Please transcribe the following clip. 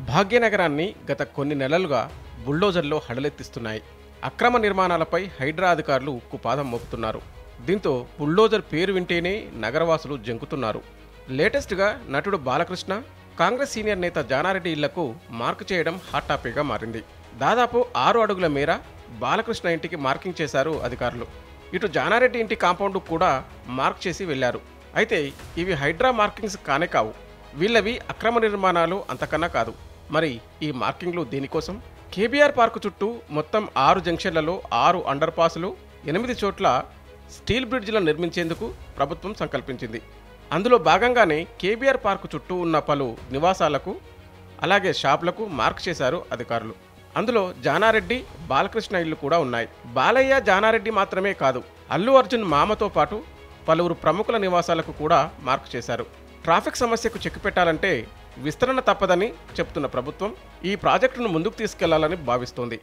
భాగ్యనగరాన్ని గత కొన్ని నెలలుగా బుల్డోజర్లో హడలెత్తిస్తున్నాయి. అక్రమ నిర్మాణాలపై హైడ్రా అధికారులు ఉక్కుపాదం మోపుతున్నారు. దీంతో బుల్డోజర్ పేరు వింటేనే నగరవాసులు జంకుతున్నారు. లేటెస్ట్గా నటుడు బాలకృష్ణ, కాంగ్రెస్ సీనియర్ నేత జానారెడ్డి ఇళ్లకు మార్క్ చేయడం హాట్ టాపిక్గా మారింది. దాదాపు 6 అడుగుల మేర బాలకృష్ణ ఇంటికి మార్కింగ్ చేశారు అధికారులు. ఇటు జానారెడ్డి ఇంటి కాంపౌండ్ కూడా మార్క్ చేసి వెళ్లారు. అయితే ఇవి హైడ్రా మార్కింగ్స్ కానే కావు. వీళ్ళవి అక్రమ నిర్మాణాలు అంతకన్నా కాదు. మరి ఈ మార్కింగ్లు దేనికోసం? కేబీఆర్ పార్కు చుట్టూ మొత్తం 6 జంక్షన్లలో 6 అండర్ పాస్లు, 8 చోట్ల స్టీల్ బ్రిడ్జ్లను నిర్మించేందుకు ప్రభుత్వం సంకల్పించింది. అందులో భాగంగానే కేబీఆర్ పార్కు చుట్టూ ఉన్న పలు నివాసాలకు, అలాగే షాపులకు మార్క్ చేశారు అధికారులు. అందులో జానారెడ్డి, బాలకృష్ణ ఇళ్లు కూడా ఉన్నాయి. బాలయ్య, జానారెడ్డి మాత్రమే కాదు, అల్లు అర్జున్ మామతో పాటు పలువురు ప్రముఖుల నివాసాలకు కూడా మార్క్ చేశారు. ట్రాఫిక్ సమస్యకు చెక్ పెట్టాలంటే విస్తరణ తప్పదని చెప్తున్న ప్రభుత్వం ఈ ప్రాజెక్టును ముందుకు తీసుకెళ్లాలని భావిస్తోంది.